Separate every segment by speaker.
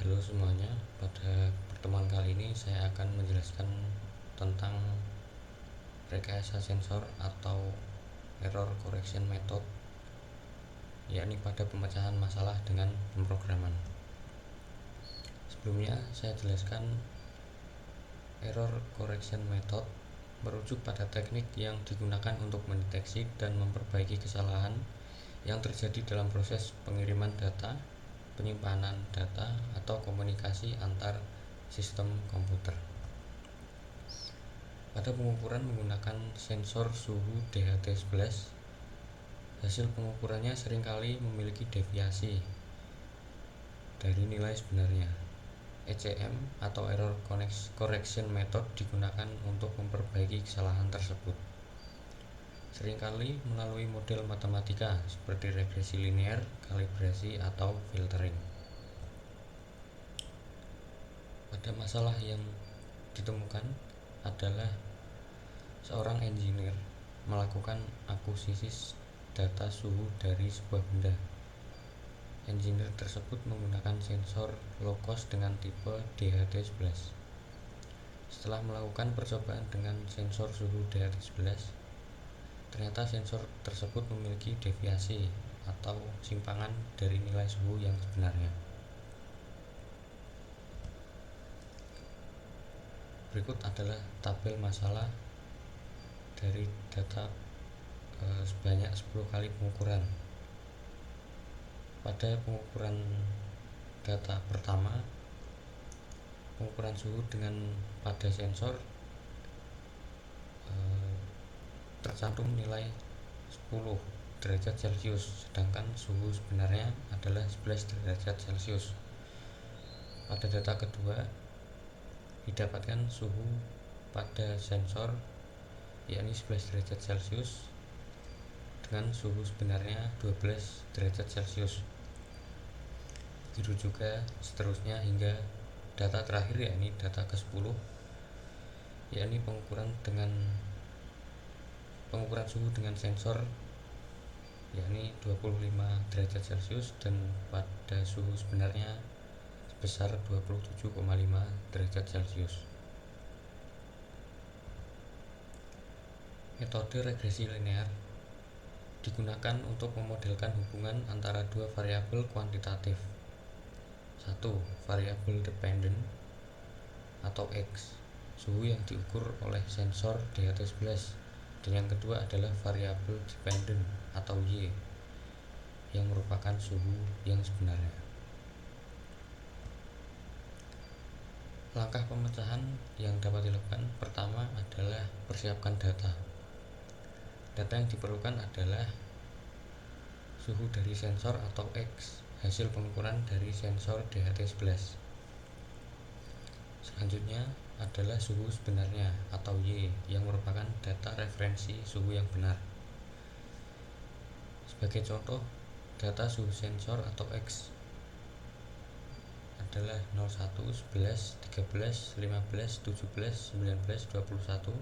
Speaker 1: Halo semuanya, pada pertemuan kali ini saya akan menjelaskan tentang rekayasa sensor atau error correction method, yakni pada pemecahan masalah dengan pemrograman. Sebelumnya saya jelaskan error correction method merujuk pada teknik yang digunakan untuk mendeteksi dan memperbaiki kesalahan yang terjadi dalam proses pengiriman data, penyimpanan data, atau komunikasi antar sistem komputer. Pada pengukuran menggunakan sensor suhu DHT11, hasil pengukurannya seringkali memiliki deviasi dari nilai sebenarnya. ECM atau Error Correction Method digunakan untuk memperbaiki kesalahan tersebut, seringkali melalui model matematika seperti regresi linear, kalibrasi, atau filtering. Pada masalah yang ditemukan adalah seorang engineer melakukan akuisisi data suhu dari sebuah benda. Engineer tersebut menggunakan sensor low cost dengan tipe DHT11. Setelah melakukan percobaan dengan sensor suhu DHT11, ternyata sensor tersebut memiliki deviasi atau simpangan dari nilai suhu yang sebenarnya. Berikut adalah tabel masalah dari data sebanyak 10 kali pengukuran. Pada pengukuran data pertama, pengukuran suhu dengan pada sensor tercantum nilai 10 derajat Celcius, sedangkan suhu sebenarnya adalah 11 derajat Celcius. Pada data kedua, didapatkan suhu pada sensor yakni 11 derajat Celcius dengan suhu sebenarnya 12 derajat Celcius. Begitu juga seterusnya hingga data terakhir, yakni data ke-10, yakni pengukuran suhu dengan sensor yakni 25 derajat Celcius dan pada suhu sebenarnya sebesar 27,5 derajat Celcius. Metode regresi linear digunakan untuk memodelkan hubungan antara dua variabel kuantitatif. Satu, variabel dependent atau X, suhu yang diukur oleh sensor DHT11, dan yang kedua adalah variabel dependent atau Y, yang merupakan suhu yang sebenarnya. Langkah pemecahan yang dapat dilakukan pertama adalah persiapkan data. Data yang diperlukan adalah suhu dari sensor atau X, hasil pengukuran dari sensor DHT11. Selanjutnya adalah suhu sebenarnya atau Y, yang merupakan data referensi suhu yang benar. Sebagai contoh, data suhu sensor atau X adalah 01, 11, 13, 15, 17, 19, 21,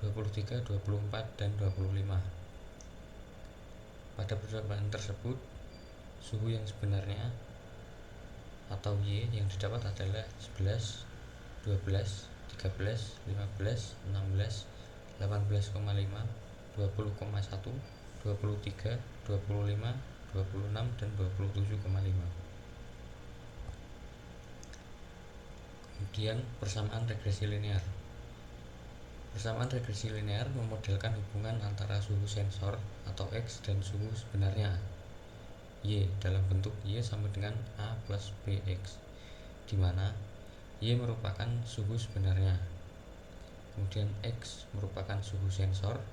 Speaker 1: 23, 24, dan 25. Pada percobaan tersebut, suhu yang sebenarnya atau Y yang didapat adalah 11, 12, 13, 15, 16, 18,5, 20,1, 23, 25, 26, dan 27,5. Kemudian persamaan regresi linear. Persamaan regresi linear memodelkan hubungan antara suhu sensor atau X dan suhu sebenarnya Y dalam bentuk Y sama dengan A plus BX, di mana Y merupakan suhu sebenarnya, kemudian X merupakan suhu sensor,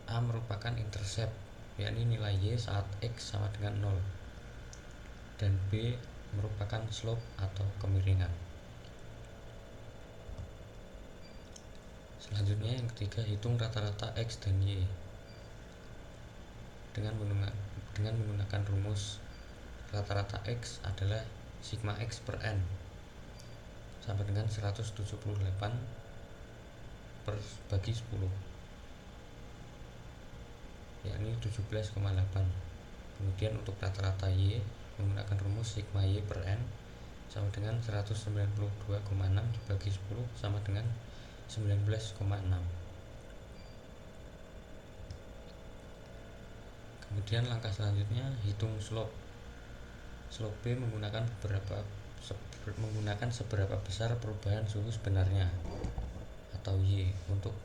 Speaker 1: A merupakan intercept yakni nilai Y saat X sama dengan 0, dan B merupakan slope atau kemiringan. Selanjutnya yang ketiga, hitung rata-rata X dan Y dengan menggunakan rumus rata-rata X adalah sigma X per N sama dengan 178 bagi 10, yakni 17,8. Kemudian untuk rata-rata Y menggunakan rumus sigma Y per N sama dengan 192,6 dibagi 10 sama dengan 19,6. Kemudian langkah selanjutnya hitung slope. Slope B menggunakan seberapa besar perubahan suhu sebenarnya atau Y untuk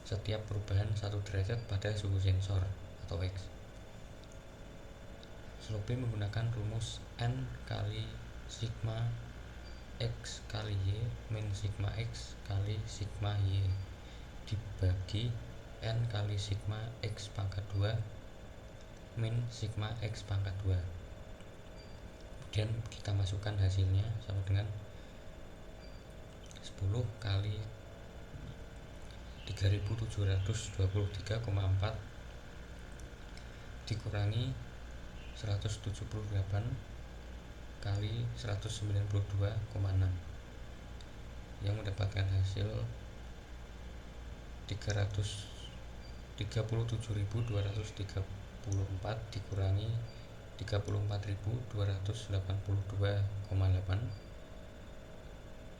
Speaker 1: setiap perubahan 1 derajat pada suhu sensor atau X. Slope B menggunakan rumus N kali sigma X kali Y min sigma X kali sigma Y dibagi N kali sigma X pangkat 2 min sigma X pangkat 2. Kemudian kita masukkan hasilnya sama dengan 10 kali 3723,4 dikurangi 178 kali 192,6 yang mendapatkan hasil 37.234 dikurangi 34.282,8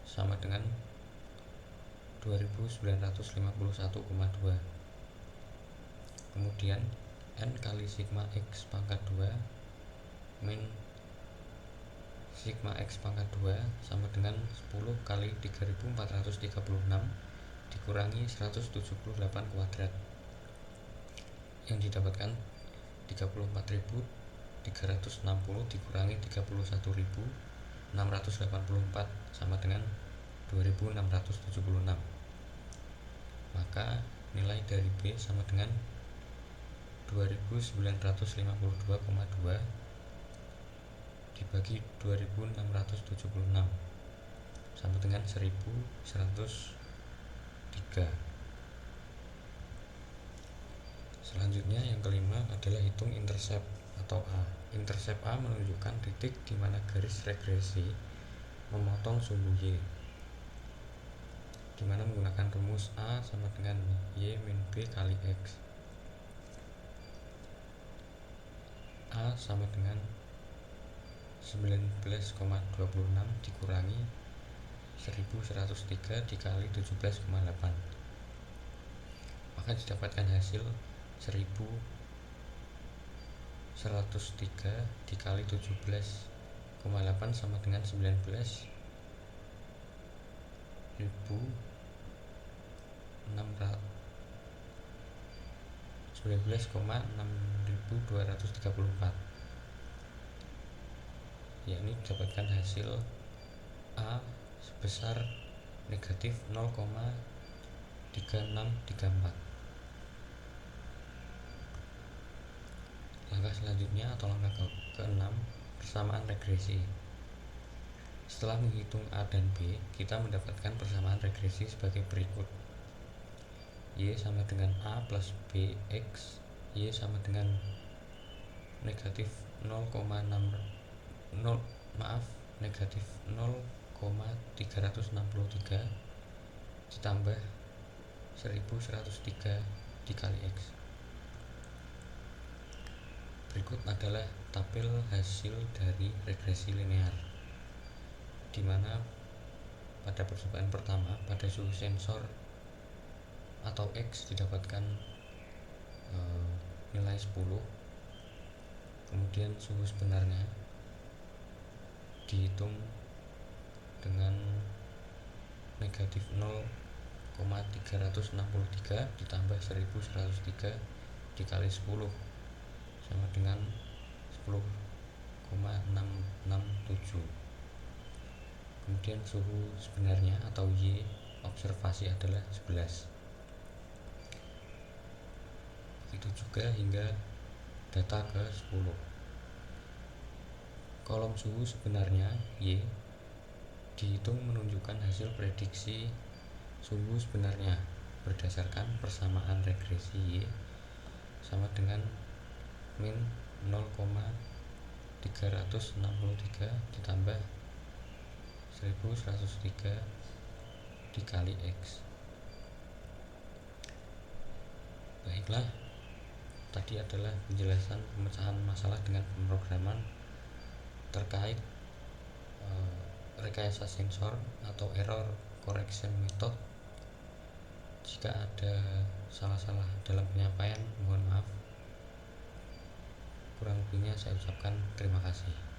Speaker 1: sama dengan 2951,2. Kemudian N kali sigma X pangkat 2 min sigma X pangkat 2 sama dengan 10 kali 3436 dikurangi 178 kuadrat yang didapatkan 34.360 dikurangi 31.684 sama dengan 2676. Maka nilai dari B sama dengan 2952,2 dibagi 2676 sama dengan 1103. Selanjutnya yang kelima adalah hitung intercept atau A. Intercept A menunjukkan titik di mana garis regresi memotong suhu Y, di mana menggunakan rumus A sama dengan Y min B kali X. A sama dengan 19,26 dikurangi 1103 dikali 17,8, maka didapatkan hasil 1103 dikali 17,8 sama dengan 19,6200. Yakni didapatkan hasil A sebesar negatif 0,3634. Langkah selanjutnya atau langkah ke-6, persamaan regresi. Setelah menghitung A dan B, kita mendapatkan persamaan regresi sebagai berikut. Y sama dengan A plus BX, Y sama dengan negatif 0,363 ditambah 1103 dikali X. Berikut adalah tabel hasil dari regresi linear, di mana pada percobaan pertama pada suhu sensor atau X didapatkan nilai 10, kemudian suhu sebenarnya dihitung dengan negatif 0,363 ditambah 1103 dikali 10 sama dengan 10,667. Kemudian suhu sebenarnya atau Y observasi adalah 11. Begitu juga hingga data ke 10. Kolom suhu sebenarnya Y dihitung menunjukkan hasil prediksi suhu sebenarnya berdasarkan persamaan regresi Y sama dengan min 0,363 ditambah 1103 dikali X. Baiklah, tadi adalah penjelasan pemecahan masalah dengan pemrograman terkait rekayasa sensor atau error correction method. Jika ada salah-salah dalam penyampaian, mohon maaf. Kurang lebihnya saya ucapkan terima kasih.